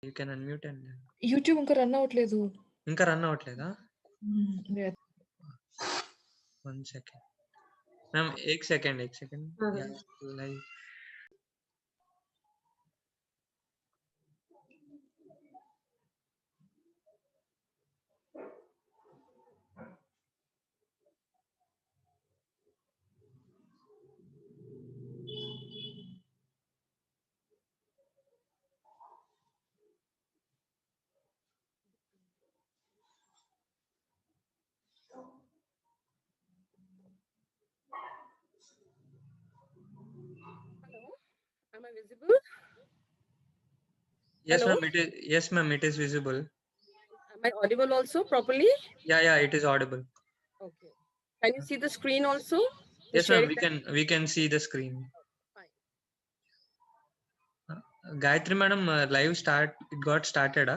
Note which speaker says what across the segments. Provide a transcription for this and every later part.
Speaker 1: You can unmute and
Speaker 2: YouTube ఇంకా run అవ్వట్లేదు.
Speaker 1: ఇంకా రన్ అవ్వట్లేదా?
Speaker 2: Yeah.
Speaker 1: 1 second. Ma'am 1 second.
Speaker 3: हाँ,
Speaker 1: Yeah, live.
Speaker 3: Am I visible?
Speaker 1: Yes,
Speaker 3: Hello?
Speaker 1: ma'am. Yes, ma'am. It is visible.
Speaker 3: Am I audible also properly?
Speaker 1: Yeah. It is audible.
Speaker 3: Okay. Can you see the screen also?
Speaker 1: Yes,
Speaker 3: share
Speaker 1: ma'am.
Speaker 3: it
Speaker 1: We can see the screen.
Speaker 3: Fine.
Speaker 1: Gayatri madam, live it got started.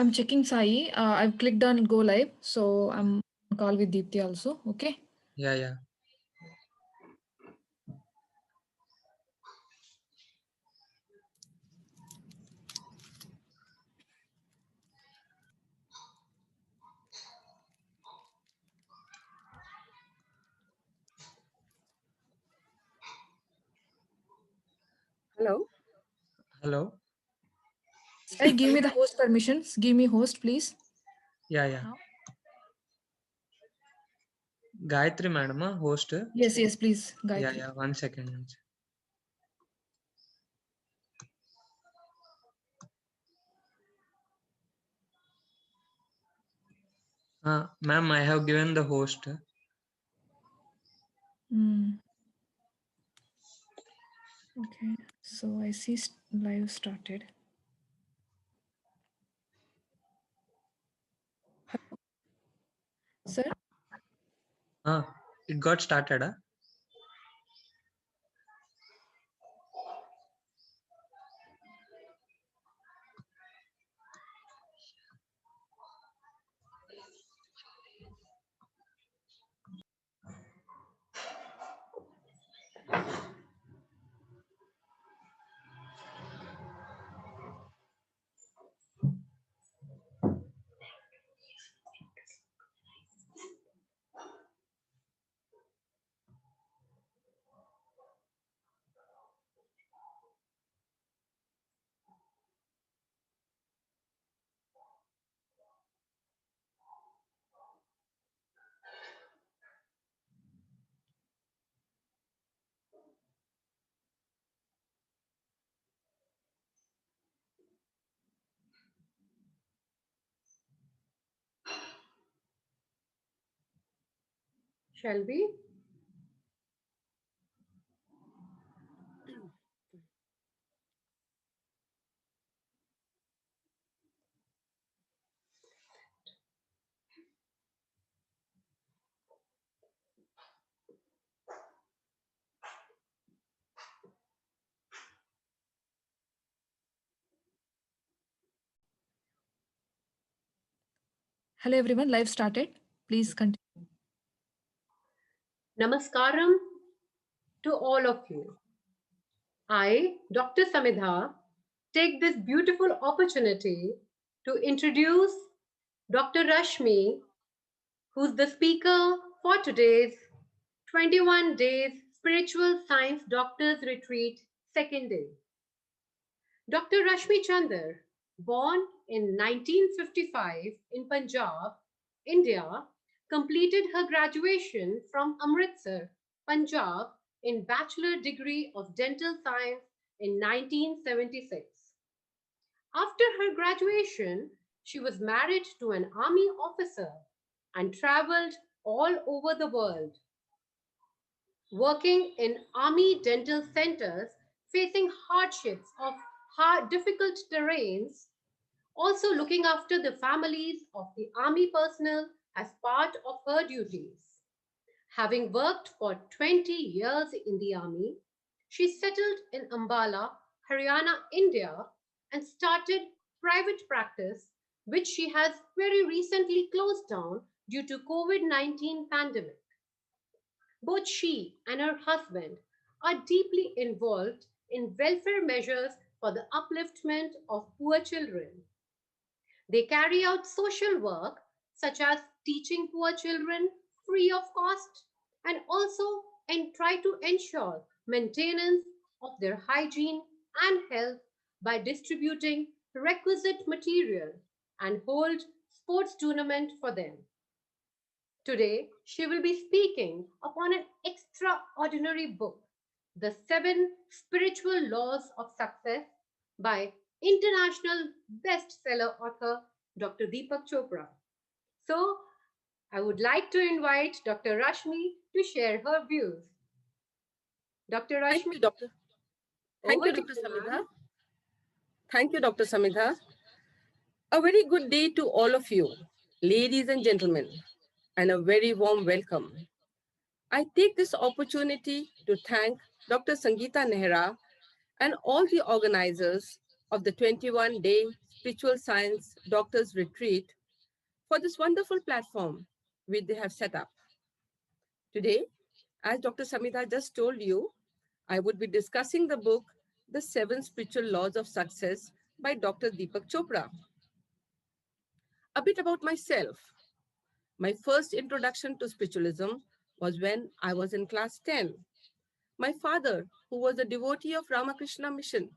Speaker 2: I'm checking Sai. I've clicked on go live, so I'm on call with Deepti also. Okay.
Speaker 1: Yeah. Hello.
Speaker 2: Sai, give me the host permissions. Give me host, please.
Speaker 1: Yeah. Gayatri madam, host.
Speaker 2: Yes, please. Gayatri.
Speaker 1: Yeah. 1 second. Ma'am, I have given the host.
Speaker 2: Okay. So I see live started. Hello. Sir?
Speaker 1: It got started.
Speaker 3: Shall we?
Speaker 2: Hello everyone, live started. Please continue.
Speaker 3: Namaskaram to all of you. I, Dr. Samidha, take this beautiful opportunity to introduce Dr. Rashmi, who's the speaker for today's 21 Days Spiritual Science Doctors Retreat, second day. Dr. Rashmi Chander, born in 1955 in Punjab, India, completed her graduation from Amritsar, Punjab, in Bachelor Degree of Dental Science in 1976. After her graduation, she was married to an army officer and traveled all over the world, working in army dental centers, facing hardships of difficult terrains, also looking after the families of the army personnel as part of her duties. Having worked for 20 years in the army, she settled in Ambala, Haryana, India, and started private practice, which she has very recently closed down due to COVID-19 pandemic. Both she and her husband are deeply involved in welfare measures for the upliftment of poor children. They carry out social work such as teaching poor children free of cost and also try to ensure maintenance of their hygiene and health by distributing requisite material and hold sports tournament for them. Today, she will be speaking upon an extraordinary book, The Seven Spiritual Laws of Success by international bestseller author Dr. Deepak Chopra. So, I would like to invite Dr. Rashmi to share her views. Dr.
Speaker 4: Thank
Speaker 3: Rashmi,
Speaker 4: you, Doctor. Thank
Speaker 3: over
Speaker 4: you,
Speaker 3: to
Speaker 4: Dr.
Speaker 3: you,
Speaker 4: Samidha.
Speaker 3: ma'am.
Speaker 4: Thank you, Dr. Samidha. A very good day to all of you, ladies and gentlemen, and a very warm welcome. I take this opportunity to thank Dr. Sangeeta Nehra and all the organizers of the 21-day Spiritual Science Doctors Retreat for this wonderful platform which they have set up. Today, as Dr. Samita just told you, I would be discussing the book, The Seven Spiritual Laws of Success by Dr. Deepak Chopra. A bit about myself. My first introduction to spiritualism was when I was in class 10. My father, who was a devotee of Ramakrishna Mission,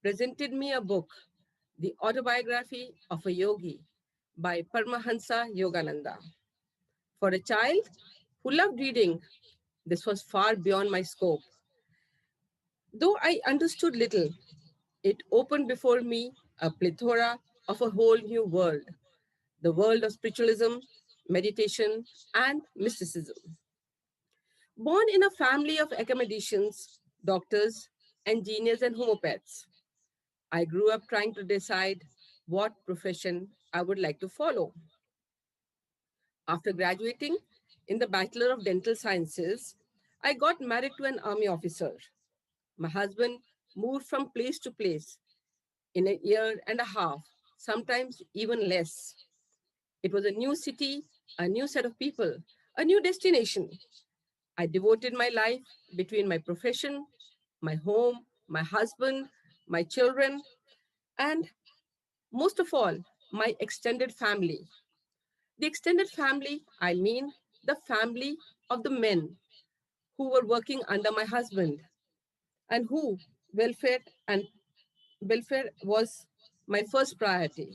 Speaker 4: presented me a book, The Autobiography of a Yogi by Paramahansa Yogananda. For a child who loved reading, this was far beyond my scope. Though I understood little, it opened before me a plethora of a whole new world, the world of spiritualism, meditation, and mysticism. Born in a family of academicians, doctors, engineers, and homeopaths, I grew up trying to decide what profession I would like to follow. After graduating in the Bachelor of Dental Sciences, I got married to an army officer. My husband moved from place to place in a year and a half, sometimes even less. It was a new city, a new set of people, a new destination. I devoted my life between my profession, my home, my husband, my children, and most of all, my extended family. The extended family, I mean the family of the men who were working under my husband and who welfare and welfare was my first priority.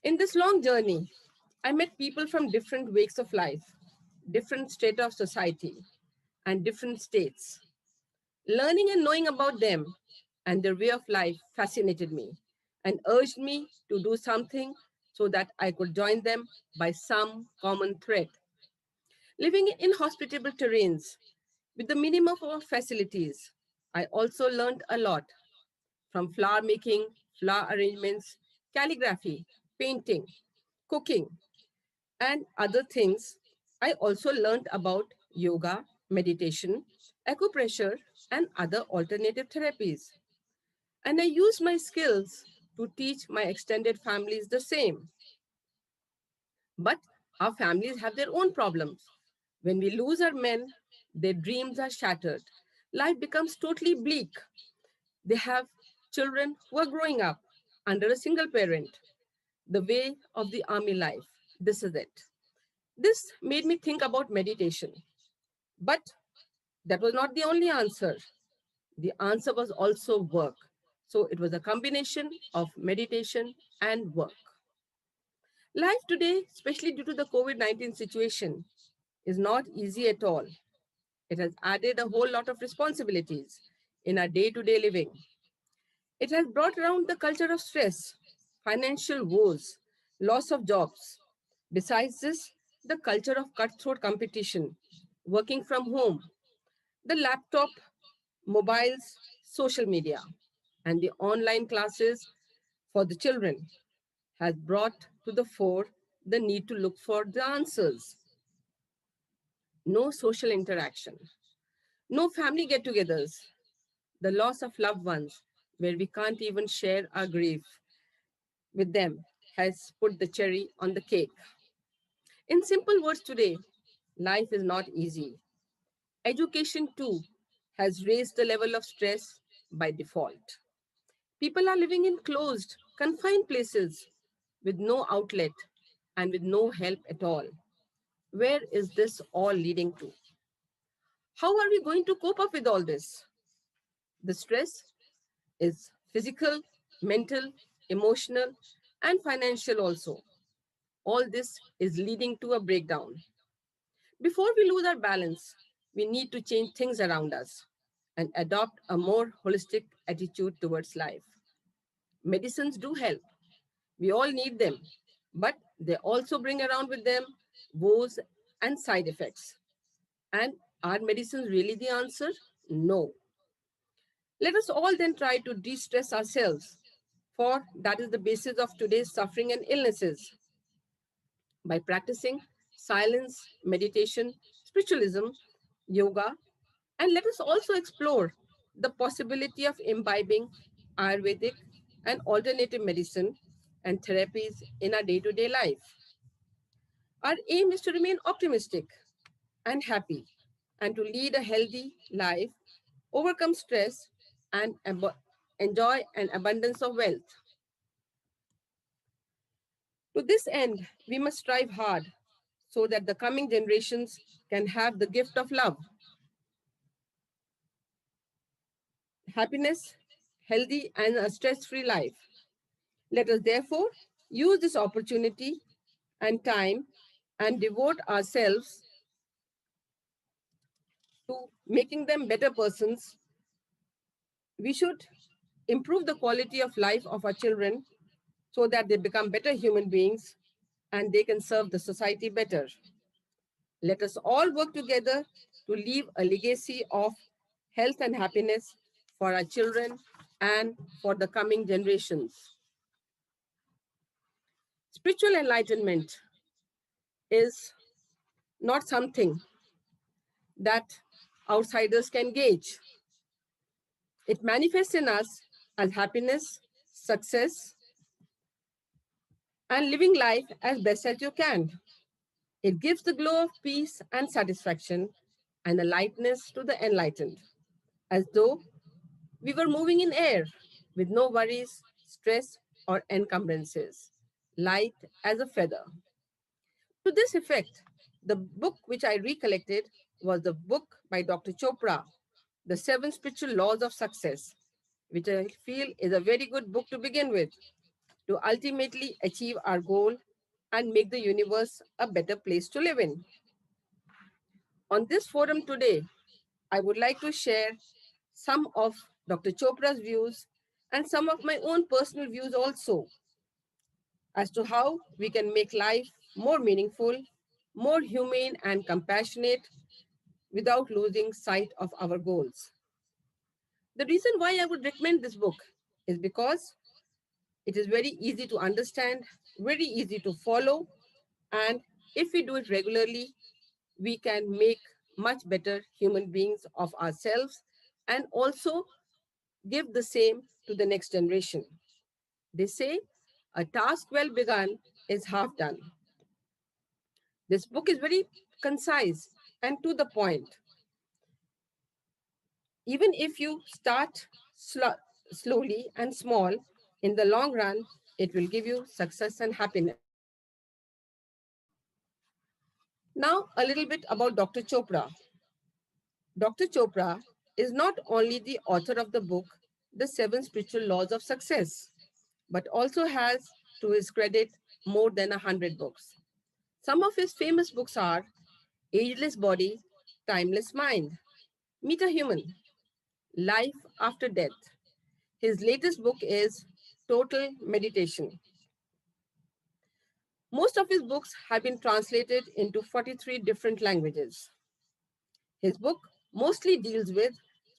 Speaker 4: In this long journey, I met people from different walks of life, different state of society, and different states. Learning and knowing about them and their way of life fascinated me and urged me to do something so that I could join them by some common thread. Living in hospitable terrains with the minimum of facilities, I also learned a lot from flower making, flower arrangements, calligraphy, painting, cooking, and other things. I also learned about yoga, meditation, acupressure, and other alternative therapies. And I used my skills to teach my extended families the same. But our families have their own problems. When we lose our men, their dreams are shattered. Life becomes totally bleak. They have children who are growing up under a single parent. The way of the army life. This is it. This made me think about meditation. But that was not the only answer. The answer was also work. So it was a combination of meditation and work. Life today, especially due to the COVID-19 situation, is not easy at all. It has added a whole lot of responsibilities in our day-to-day living. It has brought around the culture of stress, financial woes, loss of jobs. Besides this, the culture of cutthroat competition, working from home, the laptop, mobiles, social media, and the online classes for the children has brought to the fore the need to look for the answers. No social interaction, no family get togethers, the loss of loved ones where we can't even share our grief with them has put the cherry on the cake. In simple words today, life is not easy. Education too has raised the level of stress by default. People are living in closed, confined places with no outlet and with no help at all. Where is this all leading to? How are we going to cope up with all this? The stress is physical, mental, emotional, and financial also. All this is leading to a breakdown. Before we lose our balance, we need to change things around us and adopt a more holistic attitude towards life. Medicines do help. We all need them, but they also bring around with them woes and side effects. And are medicines really the answer? No. Let us all then try to de-stress ourselves, for that is the basis of today's suffering and illnesses. By practicing silence, meditation, spiritualism, yoga, and let us also explore the possibility of imbibing Ayurvedic and alternative medicine and therapies in our day-to-day life. Our aim is to remain optimistic and happy and to lead a healthy life, overcome stress, and enjoy an abundance of wealth. To this end, we must strive hard so that the coming generations can have the gift of love, happiness, healthy, and a stress-free life. Let us therefore use this opportunity and time and devote ourselves to making them better persons. We should improve the quality of life of our children so that they become better human beings and they can serve the society better. Let us all work together to leave a legacy of health and happiness for our children and for the coming generations. Spiritual enlightenment is not something that outsiders can gauge. It manifests in us as happiness, success, and living life as best as you can. It gives the glow of peace and satisfaction and a lightness to the enlightened, as though we were moving in air with no worries, stress, or encumbrances, light as a feather. To this effect, the book which I recollected was the book by Dr. Chopra, The Seven Spiritual Laws of Success, which I feel is a very good book to begin with, to ultimately achieve our goal and make the universe a better place to live in. On this forum today, I would like to share some of Dr. Chopra's views and some of my own personal views also as to how we can make life more meaningful, more humane and compassionate without losing sight of our goals. The reason why I would recommend this book is because it is very easy to understand, very easy to follow, and if we do it regularly, we can make much better human beings of ourselves and also give the same to the next generation. They say, a task well begun is half done. This book is very concise and to the point. Even if you start slowly and small, in the long run, it will give you success and happiness. Now, a little bit about Dr. Chopra. Dr. Chopra is not only the author of the book, The Seven Spiritual Laws of Success, but also has, to his credit, more than 100 books. Some of his famous books are Ageless Body, Timeless Mind, Meta-Human, Life After Death. His latest book is Total Meditation. Most of his books have been translated into 43 different languages. His book mostly deals with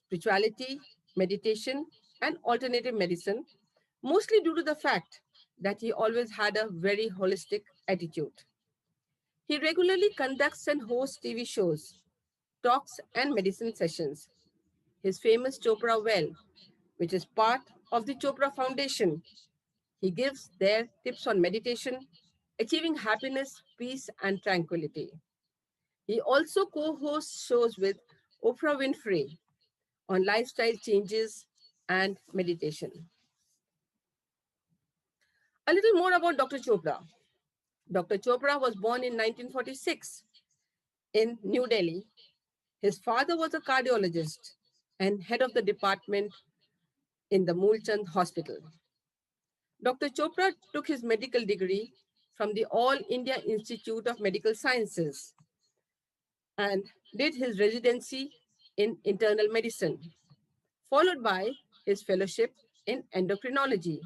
Speaker 4: spirituality, meditation, and alternative medicine, mostly due to the fact that he always had a very holistic attitude. He regularly conducts and hosts TV shows, talks, and medicine sessions. His famous Chopra Well, which is part of the Chopra Foundation, he gives there tips on meditation, achieving happiness, peace, and tranquility. He also co-hosts shows with Oprah Winfrey on lifestyle changes, and meditation. A little more about Dr. Chopra. Dr. Chopra was born in 1946 in New Delhi. His father was a cardiologist and head of the department in the Moolchand Hospital. Dr. Chopra took his medical degree from the All India Institute of Medical Sciences and did his residency in internal medicine, followed by his fellowship in endocrinology.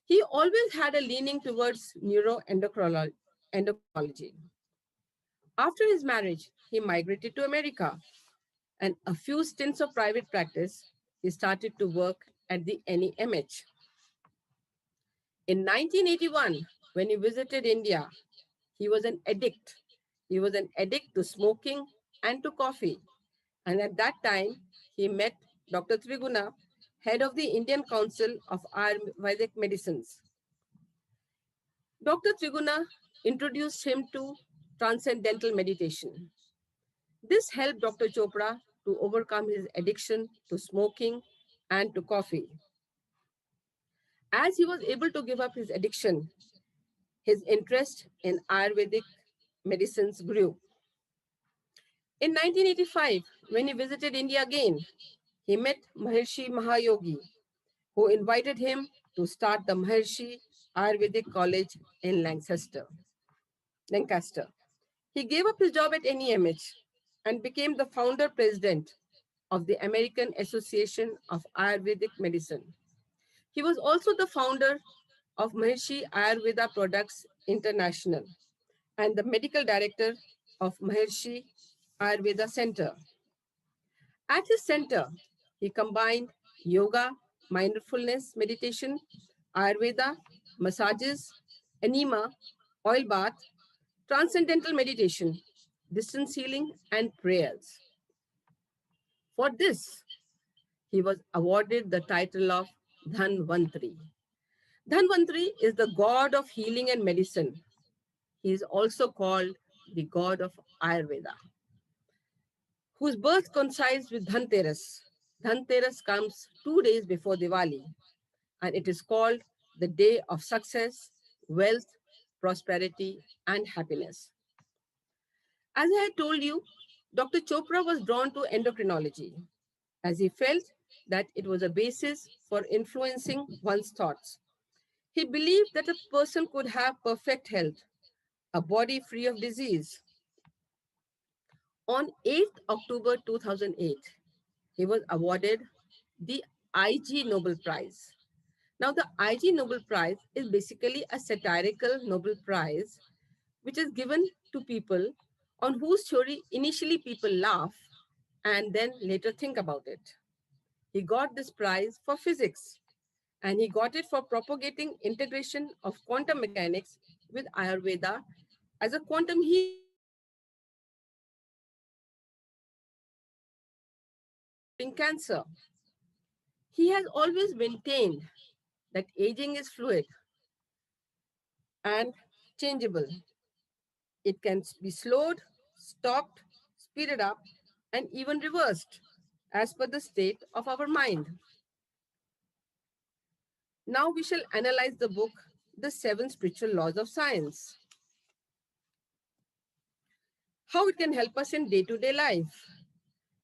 Speaker 4: He always had a leaning towards neuroendocrinology. After his marriage, he migrated to America, and a few stints of private practice, he started to work at the NEMH. In 1981, when he visited India, he was an addict. He was an addict to smoking and to coffee. And at that time, he met Dr. Triguna, head of the Indian Council of Ayurvedic Medicines. Dr. Triguna introduced him to transcendental meditation. This helped Dr. Chopra to overcome his addiction to smoking and to coffee. As he was able to give up his addiction, his interest in Ayurvedic medicines grew. In 1985, when he visited India again, he met Maharishi Mahayogi, who invited him to start the Maharishi Ayurvedic College in Lancaster. He gave up his job at NEMH and became the founder president of the American Association of Ayurvedic Medicine. He was also the founder of Maharishi Ayurveda Products International and the medical director of Maharishi Ayurveda Center. At his center, he combined yoga, mindfulness meditation, Ayurveda, massages, enema, oil bath, transcendental meditation, distance healing, and prayers. For this, he was awarded the title of Dhanvantri. Dhanvantri is the god of healing and medicine. He is also called the god of Ayurveda, whose birth coincides with Dhanteras. Dhanteras comes 2 days before Diwali, and it is called the day of success, wealth, prosperity, and happiness. As I had told you, Dr. Chopra was drawn to endocrinology, as he felt that it was a basis for influencing one's thoughts. He believed that a person could have perfect health, a body free of disease. On 8th October 2008, he was awarded the IG Nobel Prize. Now, the IG Nobel Prize is basically a satirical Nobel Prize, which is given to people on whose theory initially people laugh and then later think about it. He got this prize for physics, and he got it for propagating integration of quantum mechanics with Ayurveda as a quantum healing cancer. He has always maintained that aging is fluid and changeable. It can be slowed, stopped, speeded up, and even reversed as per the state of our mind. Now we shall analyze the book, The 7 Spiritual Laws of Science. How it can help us in day-to-day life.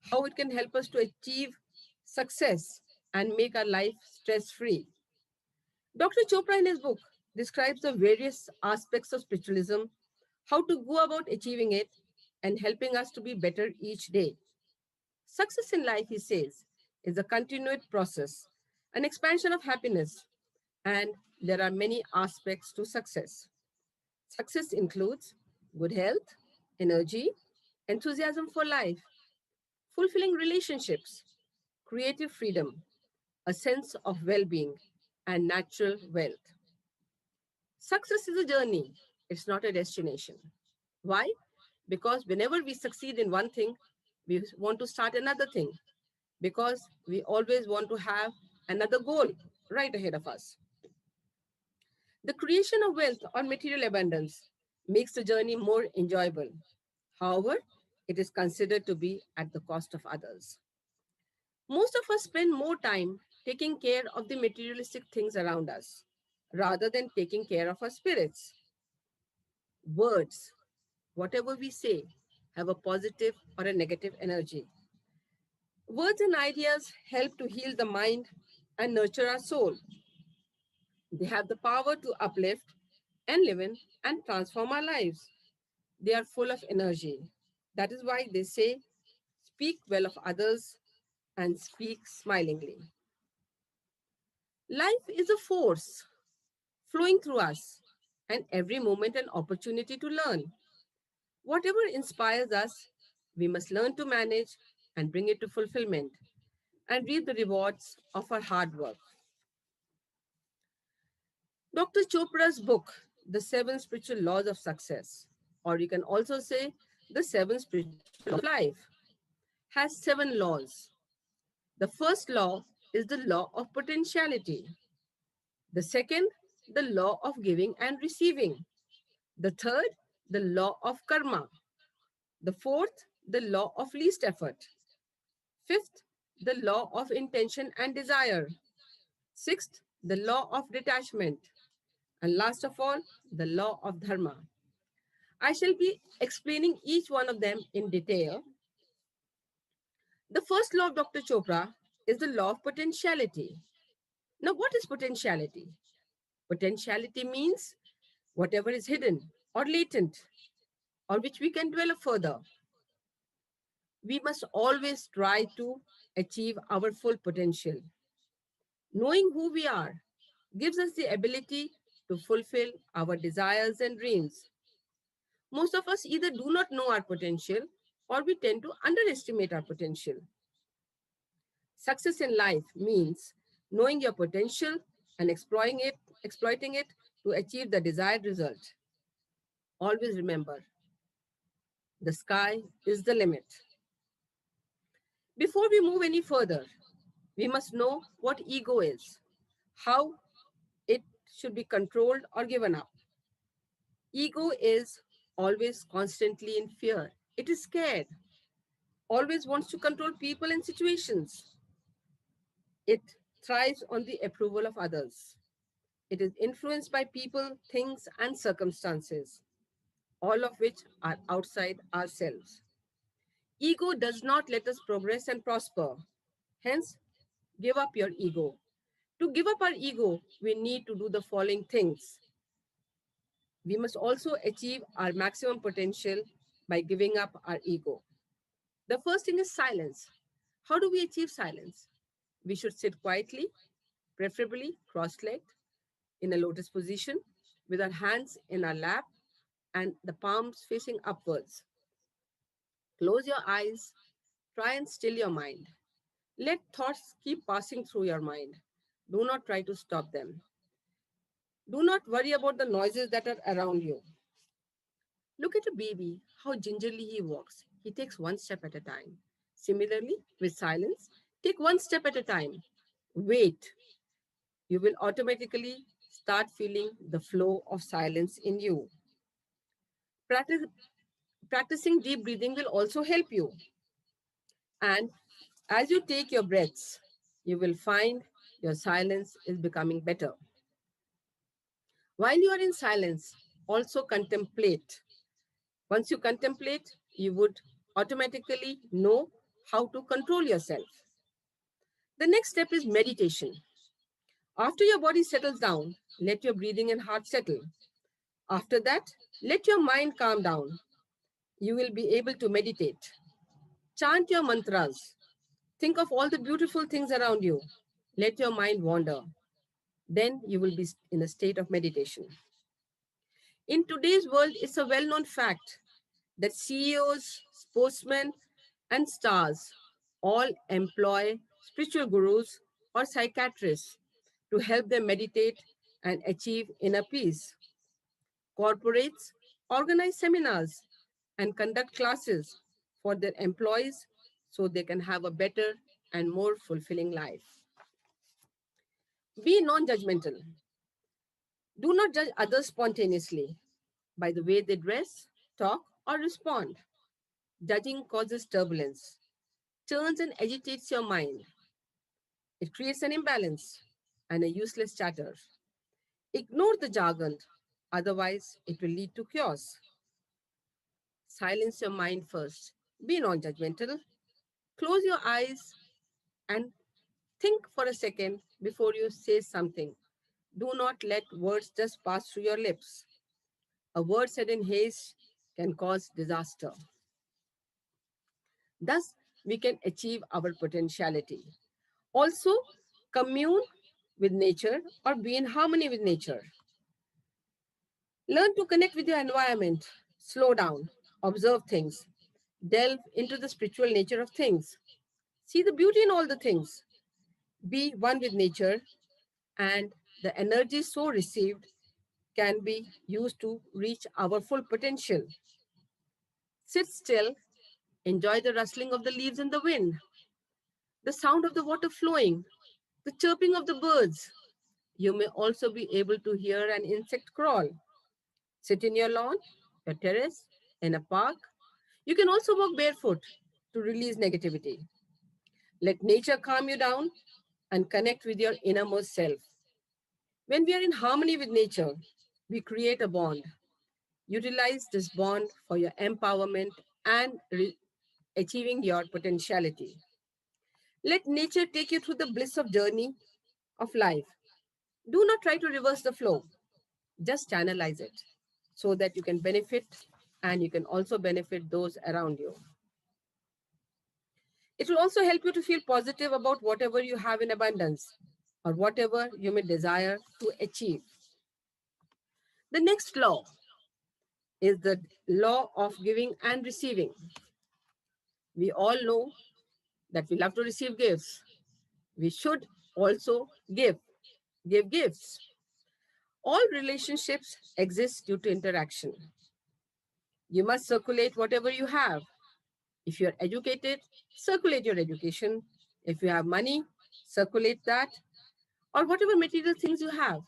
Speaker 4: How it can help us to achieve success and make our life stress-free. Dr. Chopra in his book describes the various aspects of spiritualism, how to go about achieving it, and helping us to be better each day. Success in life, he says, is a continued process, an expansion of happiness, and there are many aspects to success. Success includes good health, energy, enthusiasm for life, fulfilling relationships, creative freedom, a sense of well-being, and natural wealth. Success is a journey, it's not a destination. Why? Because whenever we succeed in one thing, we want to start another thing, because we always want to have another goal right ahead of us. The creation of wealth or material abundance makes the journey more enjoyable. However, it is considered to be at the cost of others. Most of us spend more time taking care of the materialistic things around us, rather than taking care of our spirits. Words, whatever we say, have a positive or a negative energy. Words and ideas help to heal the mind and nurture our soul. They have the power to uplift and live in and transform our lives. They are full of energy. That is why they say, speak well of others and speak smilingly. Life is a force flowing through us, and every moment an opportunity to learn. Whatever inspires us, we must learn to manage and bring it to fulfillment and reap the rewards of our hard work. Dr. Chopra's book, The Seven Spiritual Laws of Success, or you can also say The Seven Spiritual Laws of Life, has 7 laws. The first law is the law of potentiality. The second, the law of giving and receiving. The third, the law of karma. The fourth, the law of least effort. Fifth, the law of intention and desire. Sixth, the law of detachment. And last of all, the law of dharma. I shall be explaining each one of them in detail. The first law of Dr. Chopra is the law of potentiality. Now, what is potentiality? Potentiality means whatever is hidden or latent or which we can develop further. We must always try to achieve our full potential. Knowing who we are gives us the ability to fulfill our desires and dreams. Most of us either do not know our potential or we tend to underestimate our potential. Success in life means knowing your potential and exploiting it to achieve the desired result. Always remember, the sky is the limit. Before we move any further, we must know what ego is, how it should be controlled or given up. Ego is always constantly in fear. It is scared, always wants to control people and situations. It thrives on the approval of others. It is influenced by people, things, and circumstances, all of which are outside ourselves. Ego does not let us progress and prosper. Hence, give up your ego. To give up our ego, we need to do the following things. We must also achieve our maximum potential by giving up our ego. The first thing is silence. How do we achieve silence? We should sit quietly, preferably cross-legged, in a lotus position, with our hands in our lap and the palms facing upwards. Close your eyes, try and still your mind. Let thoughts keep passing through your mind. Do not try to stop them. Do not worry about the noises that are around you. Look at a baby, how gingerly he walks. He takes one step at a time. Similarly, with silence, take one step at a time. Wait. You will automatically start feeling the flow of silence in you. Practicing deep breathing will also help you. And as you take your breaths, you will find your silence is becoming better. While you are in silence, also contemplate. Once you contemplate, you would automatically know how to control yourself. The next step is meditation. After your body settles down, let your breathing and heart settle. After that, let your mind calm down. You will be able to meditate. Chant your mantras. Think of all the beautiful things around you. Let your mind wander. Then you will be in a state of meditation. In today's world, it's a well-known fact that CEOs, sportsmen, and stars all employ spiritual gurus or psychiatrists to help them meditate and achieve inner peace. Corporates organize seminars and conduct classes for their employees so they can have a better and more fulfilling life. Be non-judgmental. Do not judge others spontaneously by the way they dress, talk, or respond. Judging causes turbulence, turns and agitates your mind. It creates an imbalance and a useless chatter. Ignore the jargon, otherwise, it will lead to chaos. Silence your mind first. Be non judgmental. Close your eyes and think for a second before you say something. Do not let words just pass through your lips. A word said in haste can cause disaster. Thus, we can achieve our potentiality. Also, commune with nature or be in harmony with nature. Learn to connect with your environment. Slow down. Observe things. Delve into the spiritual nature of things. See the beauty in all the things. Be one with nature, and the energy so received can be used to reach our full potential. Sit still, enjoy the rustling of the leaves in the wind, the sound of the water flowing, the chirping of the birds. You may also be able to hear an insect crawl. Sit in your lawn, your terrace, in a park. You can also walk barefoot to release negativity. Let nature calm you down and connect with your innermost self. When we are in harmony with nature, we create a bond. Utilize this bond for your empowerment and achieving your potentiality. Let nature take you through the bliss of journey of life. Do not try to reverse the flow. Just channelize it so that you can benefit and you can also benefit those around you. It will also help you to feel positive about whatever you have in abundance or whatever you may desire to achieve. The next law is the law of giving and receiving. We all know that we love to receive gifts. We should also give gifts. All relationships exist due to interaction. You must circulate whatever you have. If you're educated, circulate your education. If you have money, circulate that. Or whatever material things you have,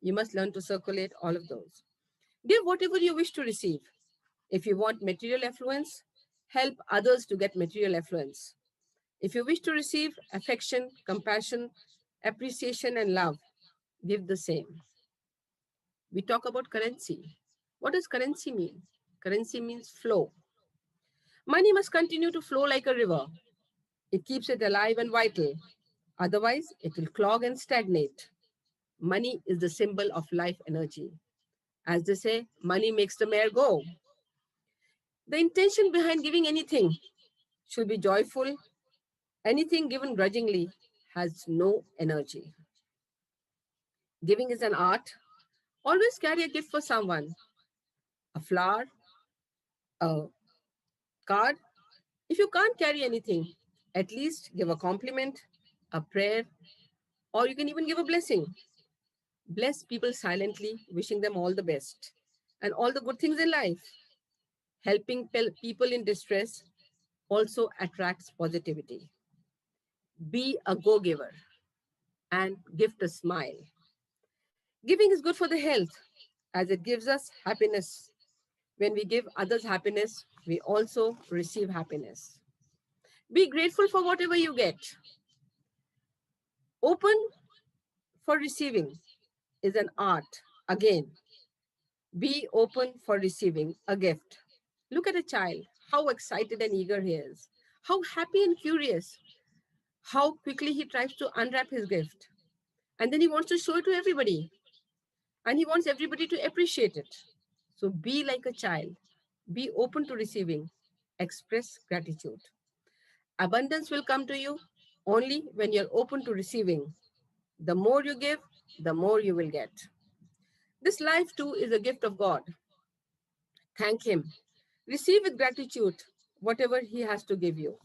Speaker 4: you must learn to circulate all of those. Give whatever you wish to receive. If you want material affluence, help others to get material affluence. If you wish to receive affection, compassion, appreciation, and love, give the same. We talk about currency. What does currency mean? Currency means flow. Money must continue to flow like a river. It keeps it alive and vital. Otherwise, it will clog and stagnate. Money is the symbol of life energy. As they say, money makes the mare go. The intention behind giving anything should be joyful. Anything given grudgingly has no energy. Giving is an art. Always carry a gift for someone. A flower, a card. If you can't carry anything, at least give a compliment, a prayer, or you can even give a blessing. Bless people silently, wishing them all the best and all the good things in life. Helping people in distress also attracts positivity. Be a go-giver and gift a smile. Giving is good for the health as it gives us happiness. When we give others happiness, we also receive happiness. Be grateful for whatever you get. Open for receiving is an art. Again, be open for receiving a gift. Look at a child, how excited and eager he is, how happy and curious, how quickly he tries to unwrap his gift. And then he wants to show it to everybody. And he wants everybody to appreciate it. So be like a child. Be open to receiving. Express gratitude. Abundance will come to you only when you're open to receiving. The more you give, the more you will get. This life too is a gift of God. Thank Him. Receive with gratitude whatever He has to give you.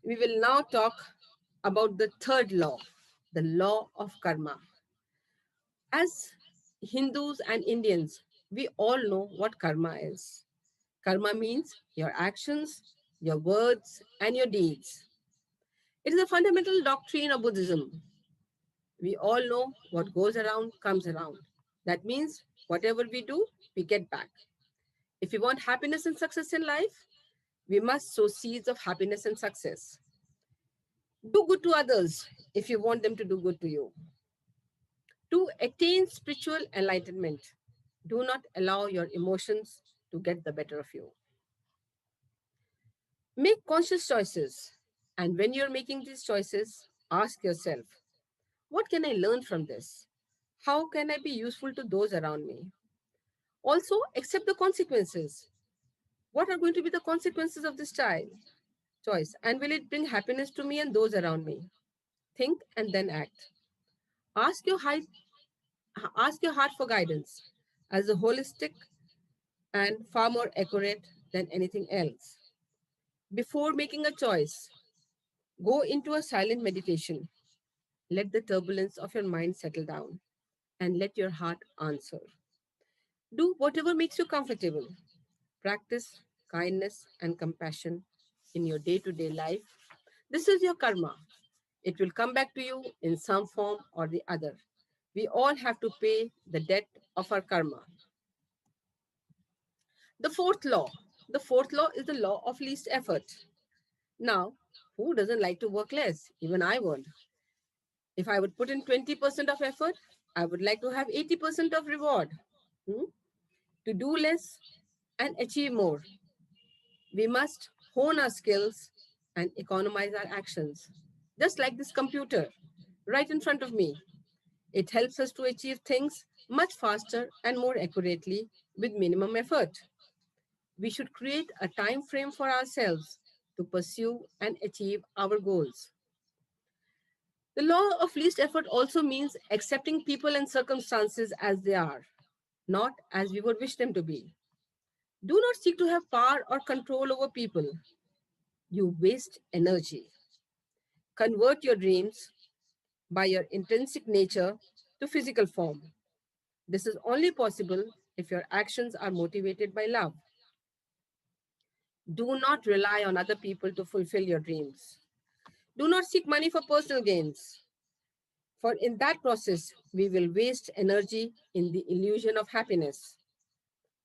Speaker 4: We will now talk about the third law, the law of karma. As Hindus and Indians, we all know what karma is. Karma means your actions, your words, and your deeds. It is a fundamental doctrine of Buddhism. We all know what goes around comes around. That means whatever we do, we get back. If we want happiness and success in life, we must sow seeds of happiness and success. Do good to others if you want them to do good to you. To attain spiritual enlightenment, do not allow your emotions to get the better of you. Make conscious choices. And when you're making these choices, ask yourself, what can I learn from this? How can I be useful to those around me? Also, accept the consequences. What are going to be the consequences of this choice? And will it bring happiness to me and those around me? Think and then act. Ask your heart, ask your heart for guidance as a holistic and far more accurate than anything else. Before making a choice, go into a silent meditation. Let the turbulence of your mind settle down and let your heart answer. Do whatever makes you comfortable. Practice kindness and compassion in your day to day life. This is your karma. It will come back to you in some form or the other. We all have to pay the debt of our karma. The fourth law. The fourth law is the law of least effort. Now, who doesn't like to work less? Even I would. If I would put in 20% of effort, I would like to have 80% of reward. Hmm? To do less and achieve more, we must hone our skills and economize our actions. Just like this computer right in front of me. It helps us to achieve things much faster and more accurately with minimum effort. We should create a time frame for ourselves to pursue and achieve our goals. The law of least effort also means accepting people and circumstances as they are, not as we would wish them to be. Do not seek to have power or control over people. You waste energy. Convert your dreams by your intrinsic nature to physical form. This is only possible if your actions are motivated by love. Do not rely on other people to fulfill your dreams. Do not seek money for personal gains, for in that process, we will waste energy in the illusion of happiness.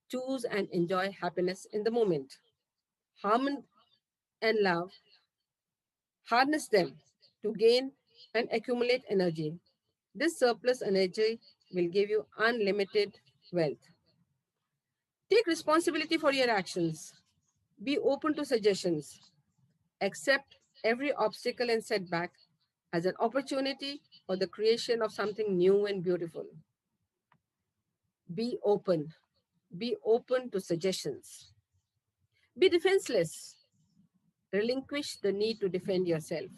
Speaker 4: Choose and enjoy happiness in the moment. Harmony and love, harness them to gain and accumulate energy. This surplus energy will give you unlimited wealth. Take responsibility for your actions. Be open to suggestions. Accept every obstacle and setback as an opportunity for the creation of something new and beautiful. Be open. Be open to suggestions. Be defenseless. Relinquish the need to defend yourself.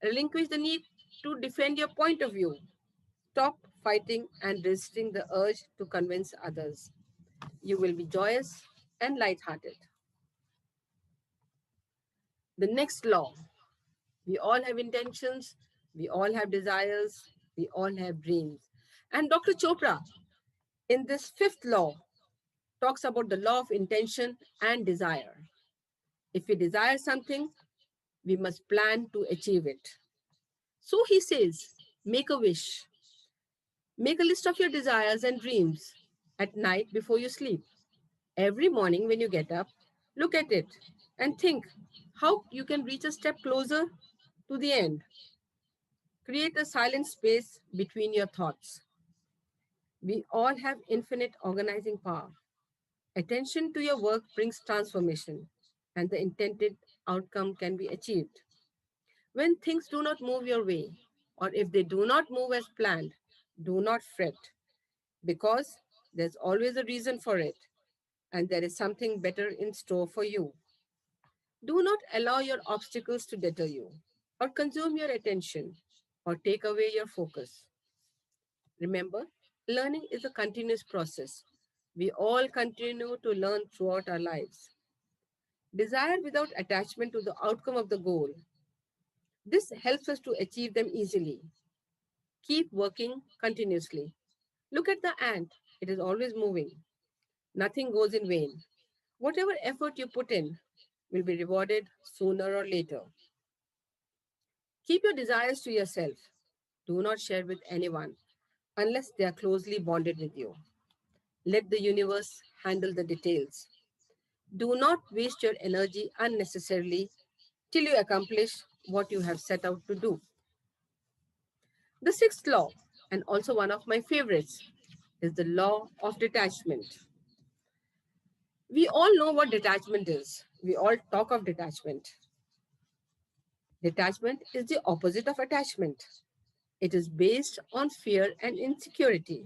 Speaker 4: Relinquish the need to defend your point of view. Stop fighting and resisting the urge to convince others. You will be joyous and light-hearted. The next law. We all have intentions. We all have desires. We all have dreams. And Dr. Chopra, in this fifth law, talks about the law of intention and desire. If we desire something, we must plan to achieve it. So he says, make a wish. Make a list of your desires and dreams at night before you sleep. Every morning when you get up, look at it and think how you can reach a step closer to the end. Create a silent space between your thoughts. We all have infinite organizing power. Attention to your work brings transformation, and the intended outcome can be achieved. When things do not move your way, or if they do not move as planned, do not fret, because there's always a reason for it, and there is something better in store for you. Do not allow your obstacles to deter you, or consume your attention, or take away your focus. Remember, learning is a continuous process. We all continue to learn throughout our lives. Desire without attachment to the outcome of the goal. This helps us to achieve them easily. Keep working continuously. Look at the ant. It is always moving. Nothing goes in vain. Whatever effort you put in will be rewarded sooner or later. Keep your desires to yourself. Do not share with anyone unless they are closely bonded with you. Let the universe handle the details. Do not waste your energy unnecessarily till you accomplish what you have set out to do. The sixth law, and also one of my favorites, is the law of detachment. We all know what detachment is. We all talk of detachment. Detachment is the opposite of attachment. It is based on fear and insecurity.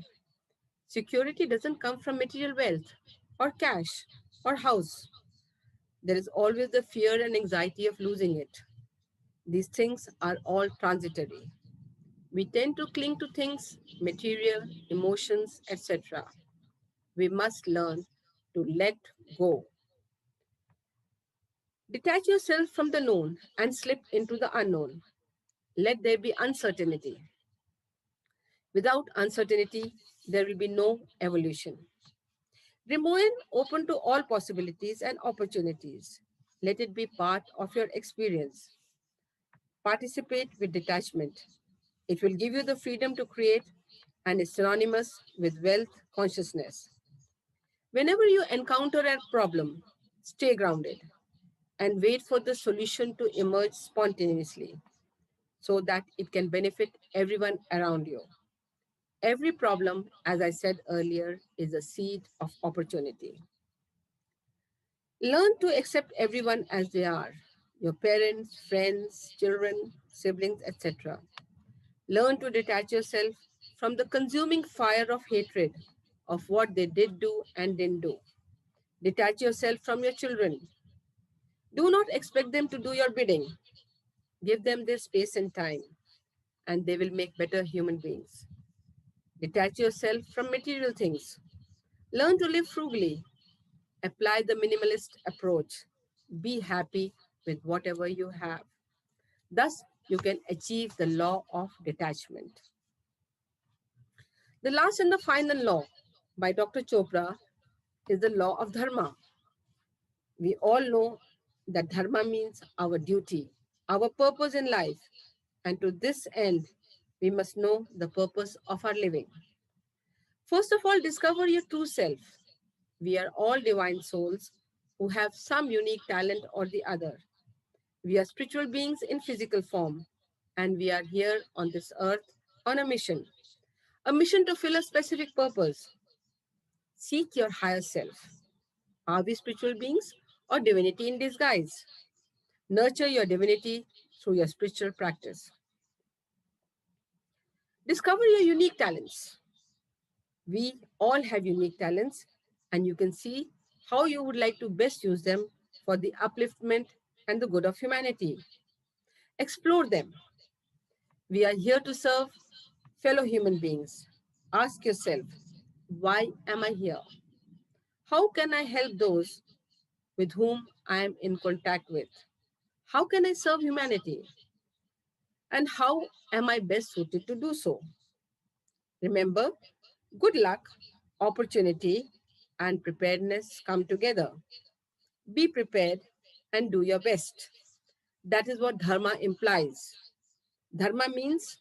Speaker 4: Security doesn't come from material wealth or cash or house. There is always the fear and anxiety of losing it. These things are all transitory. We tend to cling to things, material, emotions, etc. We must learn to let go. Detach yourself from the known and slip into the unknown. Let there be uncertainty. Without uncertainty, there will be no evolution. Remain open to all possibilities and opportunities. Let it be part of your experience. Participate with detachment. It will give you the freedom to create and is synonymous with wealth consciousness. Whenever you encounter a problem, stay grounded and wait for the solution to emerge spontaneously so that it can benefit everyone around you. Every problem, as I said earlier, is a seed of opportunity. Learn to accept everyone as they are, your parents, friends, children, siblings, etc. Learn to detach yourself from the consuming fire of hatred of what they did do and didn't do. Detach yourself from your children. Do not expect them to do your bidding. Give them their space and time, and they will make better human beings. Detach yourself from material things. Learn to live frugally. Apply the minimalist approach. Be happy with whatever you have. Thus, you can achieve the law of detachment. The last and the final law by Dr. Chopra is the law of dharma. We all know that dharma means our duty, our purpose in life. And to this end, we must know the purpose of our living. First of all, discover your true self. We are all divine souls who have some unique talent or the other. We are spiritual beings in physical form, and we are here on this earth on a mission to fill a specific purpose. Seek your higher self. Are we spiritual beings or divinity in disguise? Nurture your divinity through your spiritual practice. Discover your unique talents. We all have unique talents, and you can see how you would like to best use them for the upliftment and the good of humanity. Explore them. We are here to serve fellow human beings. Ask yourself, why am I here? How can I help those with whom I am in contact with? How can I serve humanity? And how am I best suited to do so? Remember, good luck, opportunity, and preparedness come together. Be prepared and do your best. That is what dharma implies. Dharma means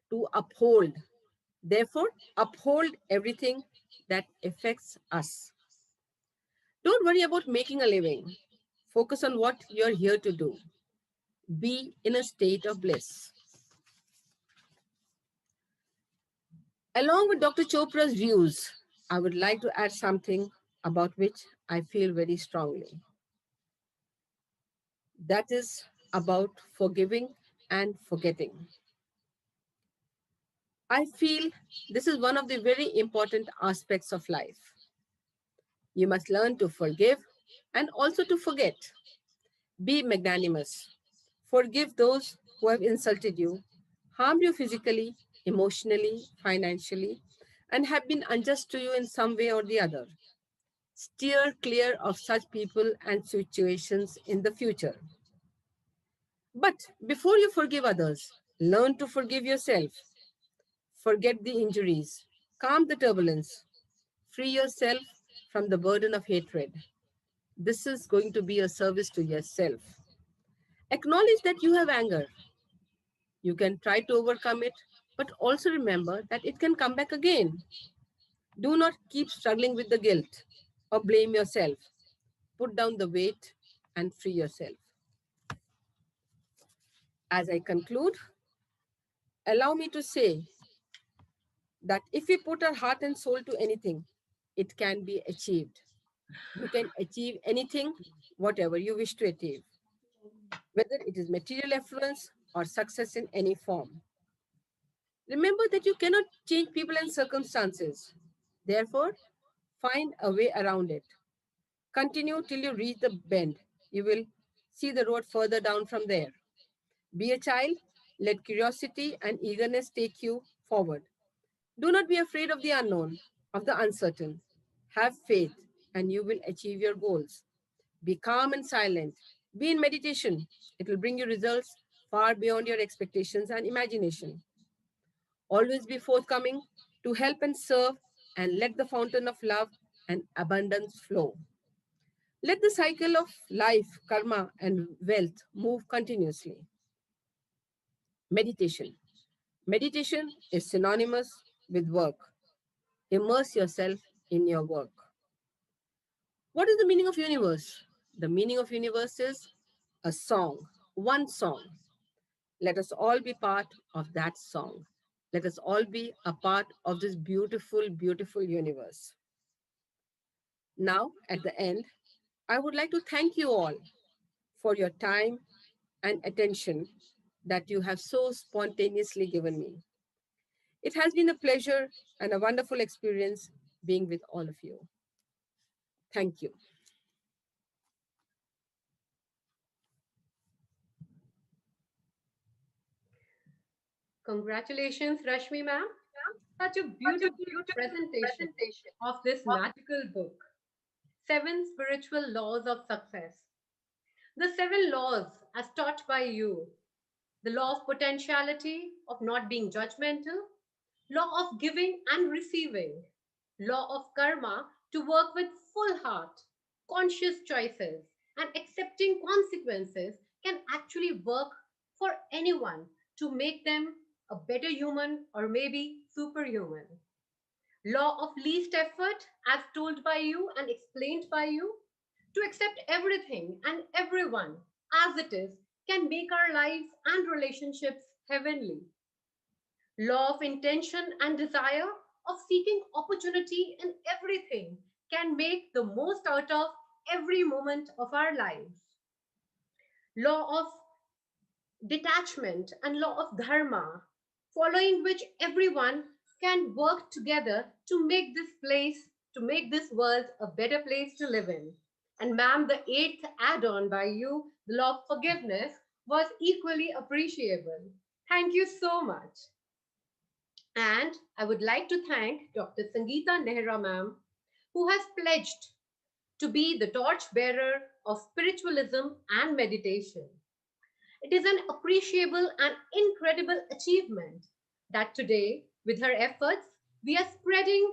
Speaker 4: to uphold. Therefore, uphold everything that affects us. Don't worry about making a living. Focus on what you're here to do. Be in a state of bliss. Along with Dr. Chopra's views, I would like to add something about which I feel very strongly. That is about forgiving and forgetting. I feel this is one of the very important aspects of life. You must learn to forgive and also to forget. Be magnanimous. Forgive those who have insulted you, harmed you physically, emotionally, financially, and have been unjust to you in some way or the other. Steer clear of such people and situations in the future. But before you forgive others, learn to forgive yourself. Forget the injuries. Calm the turbulence. Free yourself from the burden of hatred. This is going to be a service to yourself. Acknowledge that you have anger. You can try to overcome it, but also remember that it can come back again. Do not keep struggling with the guilt or blame yourself. Put down the weight and free yourself. As I conclude, allow me to say that if we put our heart and soul to anything, it can be achieved. You can achieve anything, whatever you wish to achieve, whether it is material affluence or success in any form. Remember that you cannot change people and circumstances. Therefore, find a way around it. Continue till you reach the bend. You will see the road further down from there. Be a child. Let curiosity and eagerness take you forward. Do not be afraid of the unknown, of the uncertain. Have faith, and you will achieve your goals. Be calm and silent. Be in meditation. It will bring you results far beyond your expectations and imagination. Always be forthcoming to help and serve, and let the fountain of love and abundance flow. Let the cycle of life, karma, and wealth move continuously. Meditation. Meditation is synonymous with work. Immerse yourself in your work. What is the meaning of universe? The meaning of universe is a song, one song. Let us all be part of that song. Let us all be a part of this beautiful, beautiful universe. Now, at the end, I would like to thank you all for your time and attention that you have so spontaneously given me. It has been a pleasure and a wonderful experience being with all of you. Thank you.
Speaker 3: Congratulations, Rashmi ma'am. Such a beautiful presentation of this magical book, Seven Spiritual Laws of Success. The seven laws, as taught by you: the law of potentiality, of not being judgmental, law of giving and receiving, law of karma, to work with full heart, conscious choices, and accepting consequences, can actually work for anyone to make them a better human or maybe superhuman. Law of least effort, as told by you and explained by you, to accept everything and everyone as it is, can make our lives and relationships heavenly. Law of intention and desire, of seeking opportunity in everything, can make the most out of every moment of our lives. Law of detachment and law of dharma, following which everyone can work together to make this place, to make this world a better place to live in. And ma'am, the eighth add-on by you, the law of forgiveness, was equally appreciable. Thank you so much. And I would like to thank Dr. Sangeeta Nehra ma'am, who has pledged to be the torch bearer of spiritualism and meditation. It is an appreciable and incredible achievement that today, with her efforts, we are spreading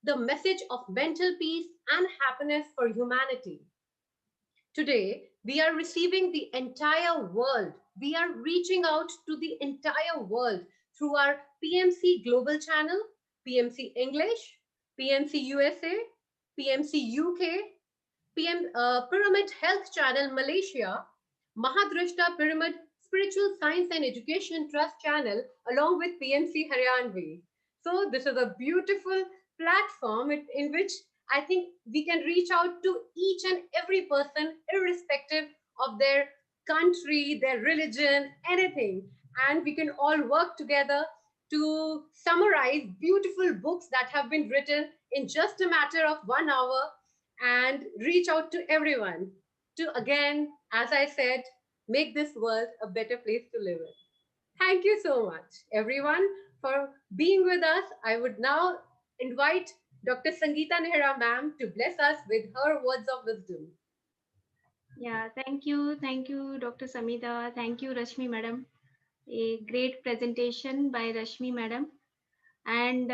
Speaker 3: the message of mental peace and happiness for humanity. Today, we are receiving the entire world. We are reaching out to the entire world through our PMC Global Channel, PMC English, PMC USA, PMC UK, Pyramid Health Channel Malaysia, Mahadrishta Pyramid Spiritual Science and Education Trust Channel, along with PMC Haryanvi. So this is a beautiful platform in which I think we can reach out to each and every person, irrespective of their country, their religion, anything. And we can all work together to summarize beautiful books that have been written in just a matter of 1 hour and reach out to everyone to, again, as I said, make this world a better place to live in. Thank you so much, everyone, for being with us. I would now invite Dr. Sangeeta Nehra ma'am to bless us with her words of wisdom.
Speaker 5: Yeah, thank you. Thank you, Dr. Samita. Thank you, Rashmi madam. A great presentation by Rashmi madam. And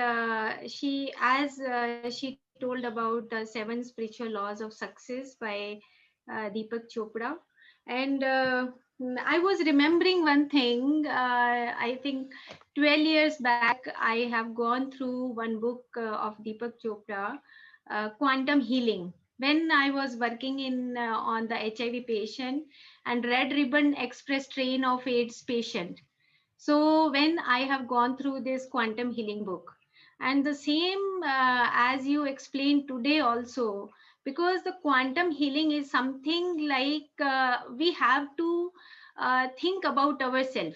Speaker 5: she told about the 7 spiritual laws of success by Deepak Chopra. And I was remembering one thing. I think 12 years back, I have gone through one book of Deepak Chopra, Quantum Healing. When I was working in on the HIV patient, and Red Ribbon Express train of AIDS patient. So when I have gone through this quantum healing book, and the same as you explained today also, because the quantum healing is something like we have to think about ourselves.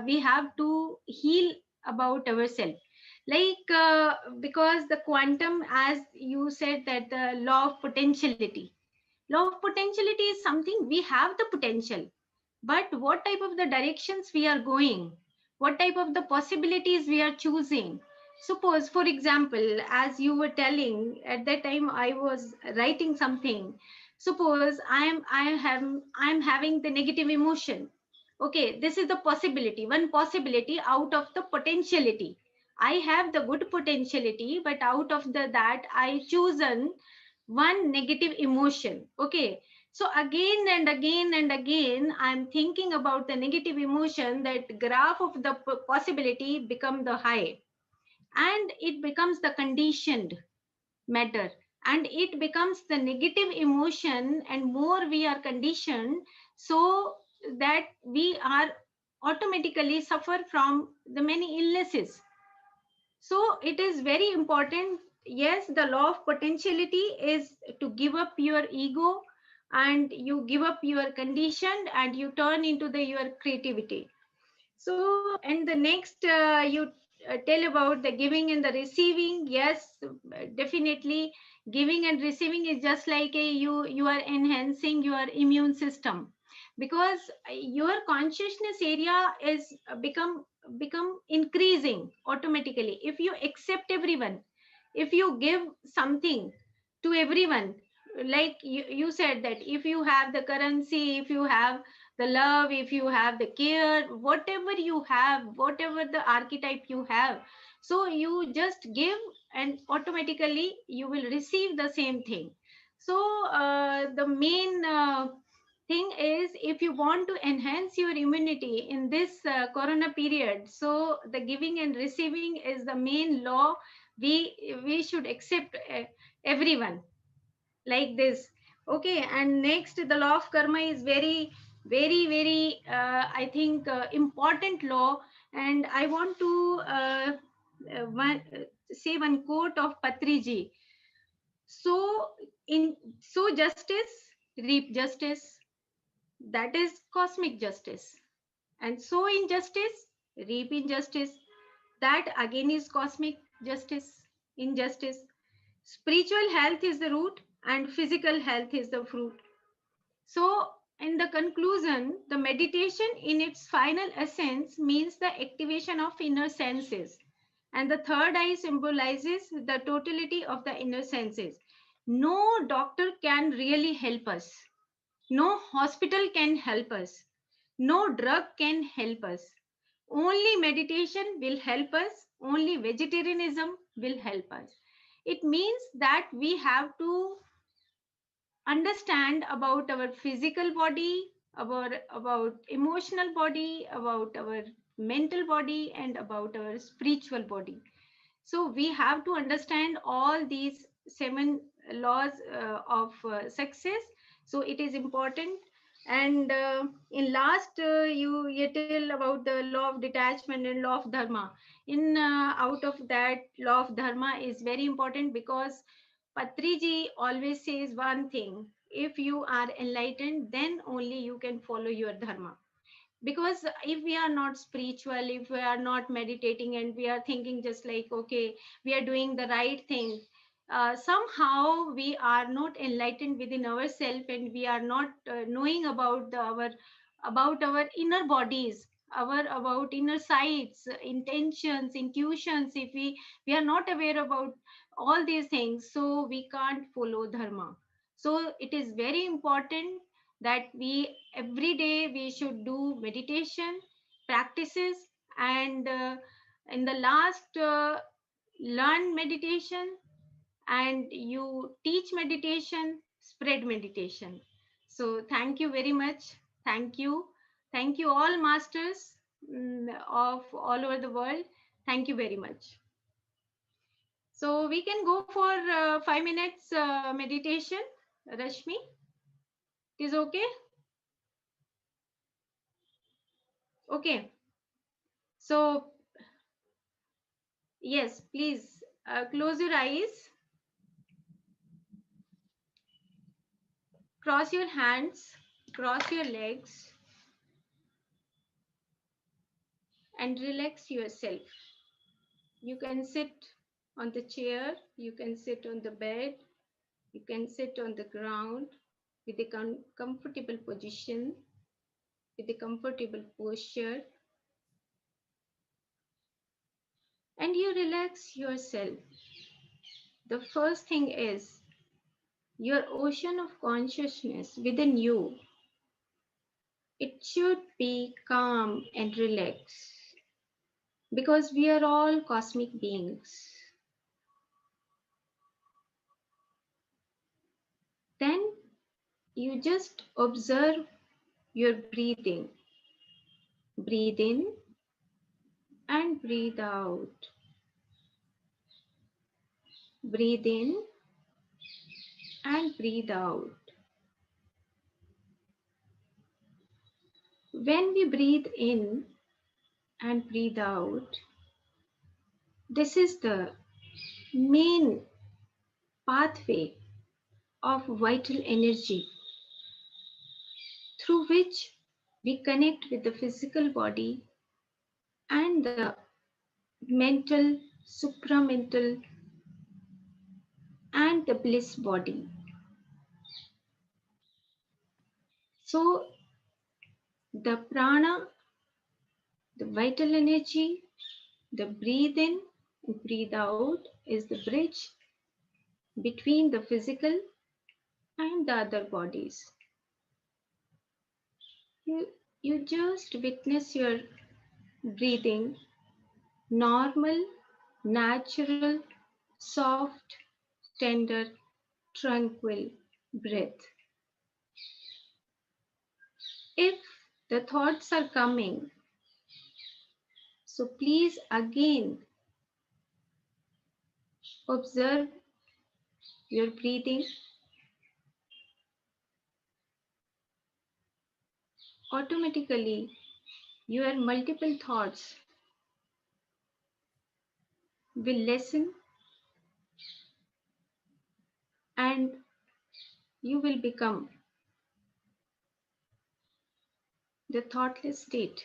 Speaker 5: We have to heal about ourselves. Like because the quantum, as you said, that the law of potentiality. Law of potentiality is something we have the potential, but what type of the directions we are going, what type of the possibilities we are choosing. Suppose, for example, as you were telling, at that time I was writing something. Suppose I'm having the negative emotion. Okay, this is the possibility, one possibility out of the potentiality. I have the good potentiality, but out of that I chosen one negative emotion. Okay, so again and again and again I'm thinking about the negative emotion, that graph of the possibility become the high, and it becomes the conditioned matter, and it becomes the negative emotion, and more we are conditioned, so that we are automatically suffer from the many illnesses. So it is very important. Yes, the law of potentiality is to give up your ego, and you give up your condition, and you turn into the your creativity. So, and the next you tell about the giving and the receiving. Yes, definitely, giving and receiving is just like a you are enhancing your immune system, because your consciousness area is become increasing automatically if you accept everyone, if you give something to everyone. Like you said that if you have the currency, if you have the love, if you have the care, whatever you have, whatever the archetype you have, so you just give, and automatically you will receive the same thing. So the main thing is, if you want to enhance your immunity in this corona period, so the giving and receiving is the main law. We should accept everyone like this. Okay, and next, the law of karma is very I think important law. And I want to say one quote of Patriji. So in so justice, reap justice, that is cosmic justice. And so injustice, reap injustice, that again is cosmic justice, injustice. Spiritual health is the root, and physical health is the fruit. So, in the conclusion, the meditation in its final essence means the activation of inner senses. And the third eye symbolizes the totality of the inner senses. No doctor can really help us. No hospital can help us. No drug can help us. Only meditation will help us. Only vegetarianism will help us. It means that we have to understand about our physical body, about emotional body, about our mental body, and about our spiritual body. So we have to understand all these seven laws of success. So it is important. And in last, you tell about the law of detachment and law of dharma. In out of that, law of dharma is very important, because Patriji always says one thing: if you are enlightened, then only you can follow your dharma. Because if we are not spiritual, if we are not meditating, and we are thinking just like, okay, we are doing the right thing, somehow we are not enlightened within ourselves, and we are not knowing about our inner bodies, our about inner sights, intentions, intuitions. If we are not aware about all these things, so we can't follow dharma. So it is very important that we every day we should do meditation practices. And in the last, learn meditation, and you teach meditation, spread meditation. So thank you very much. Thank you all masters, of all over the world. Thank you very much. So we can go for 5 minutes meditation. Rashmi, it is okay? Okay. So, yes, please close your eyes, cross your hands, cross your legs, and relax yourself. You can sit on the chair, you can sit on the bed, you can sit on the ground with a comfortable position, with a comfortable posture, and you relax yourself. The first thing is your ocean of consciousness within you. It should be calm and relaxed because we are all cosmic beings. Then you just observe your breathing. Breathe in and breathe out. Breathe in and breathe out. When we breathe in and breathe out, this is the main pathway of vital energy through which we connect with the physical body and the mental, supramental, and the bliss body. So the prana, the vital energy, the breathe in and breathe out is the bridge between the physical and the other bodies. You just witness your breathing, normal, natural, soft, tender, tranquil breath. If the thoughts are coming, so please again observe your breathing. Automatically, your multiple thoughts will lessen and you will become the thoughtless state.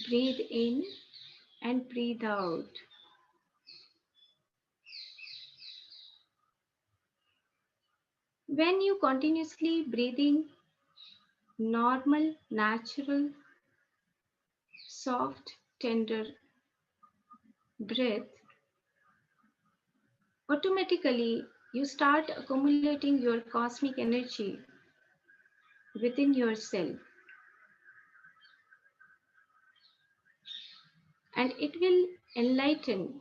Speaker 5: Breathe in and breathe out. When you continuously breathing normal, natural, soft, tender breath, automatically you start accumulating your cosmic energy within yourself, and it will enlighten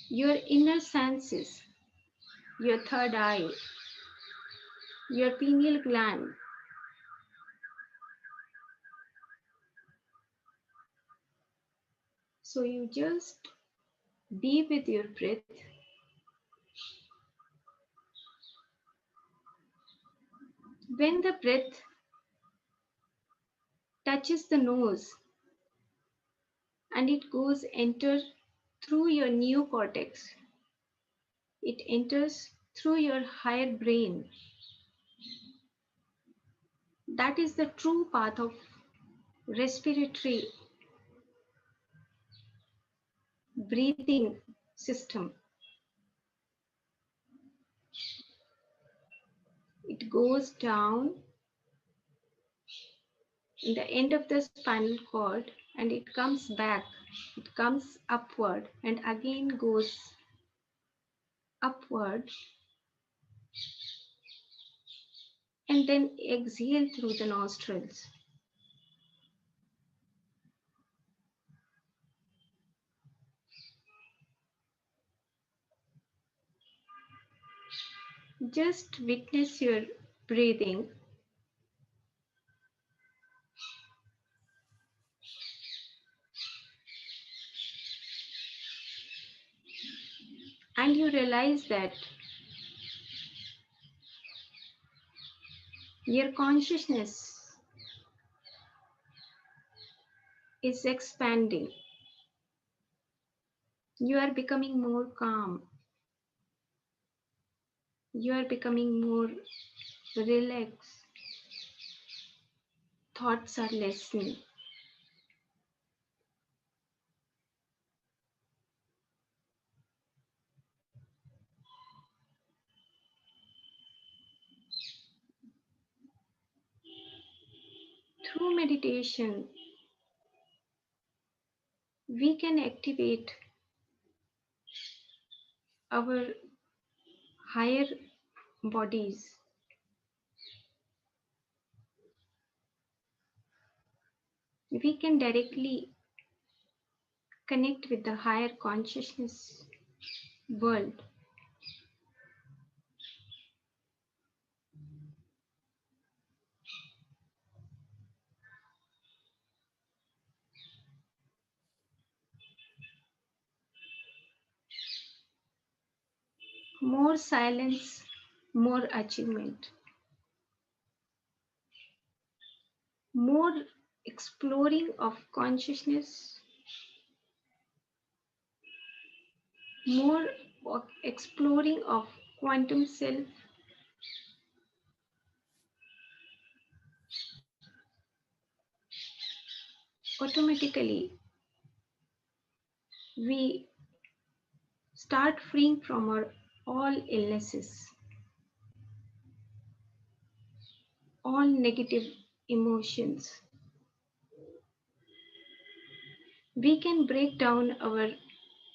Speaker 5: your inner senses, your third eye, your pineal gland. So you just be with your breath. When the breath touches the nose and it goes enter through your neocortex, it enters through your higher brain. That is the true path of respiratory breathing system. It goes down in the end of the spinal cord and it comes back. It comes upward and again goes upward and then exhale through the nostrils. Just witness your breathing. And you realize that Your consciousness is expanding. You are becoming more calm. You are becoming more relaxed. Thoughts are lessening. Through meditation, we can activate our higher bodies. We can directly connect with the higher consciousness world. More silence, more achievement. More exploring of consciousness, more exploring of quantum self, automatically we start freeing from our all illnesses, all negative emotions. We can break down our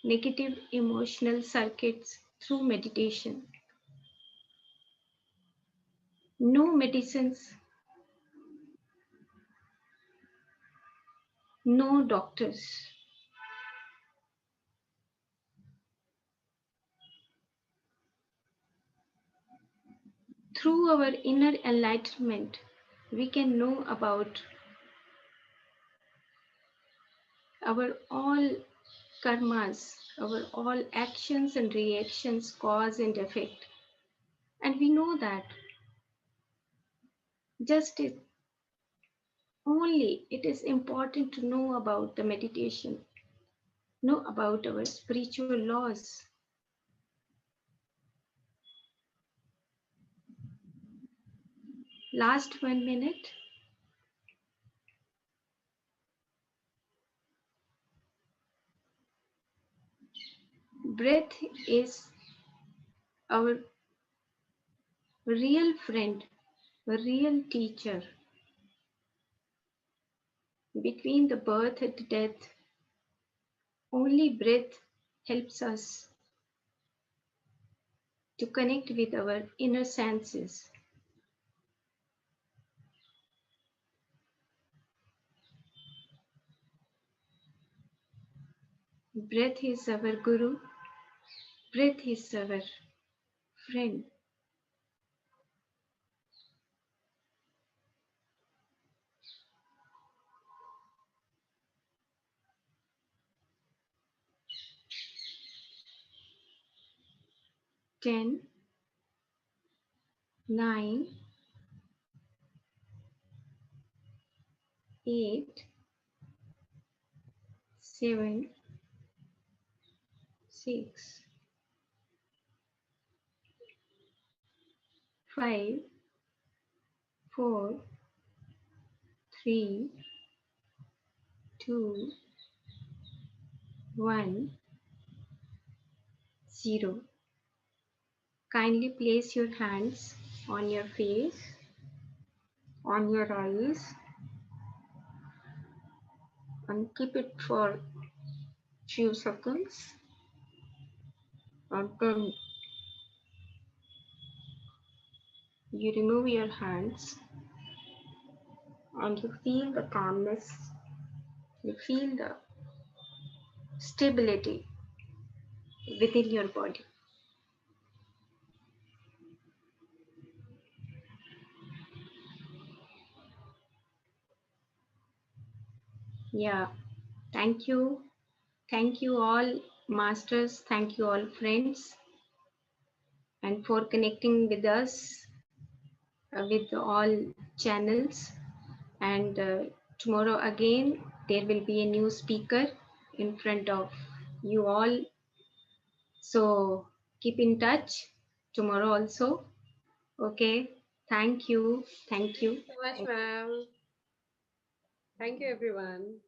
Speaker 5: negative emotional circuits through meditation. No medicines, no doctors. Through our inner enlightenment, we can know about our all karmas, our all actions and reactions, cause and effect. And we know that just only it is important to know about the meditation, know about our spiritual laws. Last 1 minute. Breath is our real friend, a real teacher. Between the birth and death, only breath helps us to connect with our inner senses. Breath is our guru. Breath is our friend. Ten, 9, 8, 7, 6, 5, 4, 3, 2, 1, 0. Kindly place your hands on your face, on your eyes, and keep it for few seconds. And then you remove your hands and you feel the calmness, you feel the stability within your body. Yeah, thank you. Thank you all masters. Thank you all friends. And for connecting with us with all channels. And tomorrow again, there will be a new speaker in front of you all. So keep in touch tomorrow also. Okay. Thank you. Thank you.
Speaker 3: Thank you so much, ma'am. Thank you, everyone.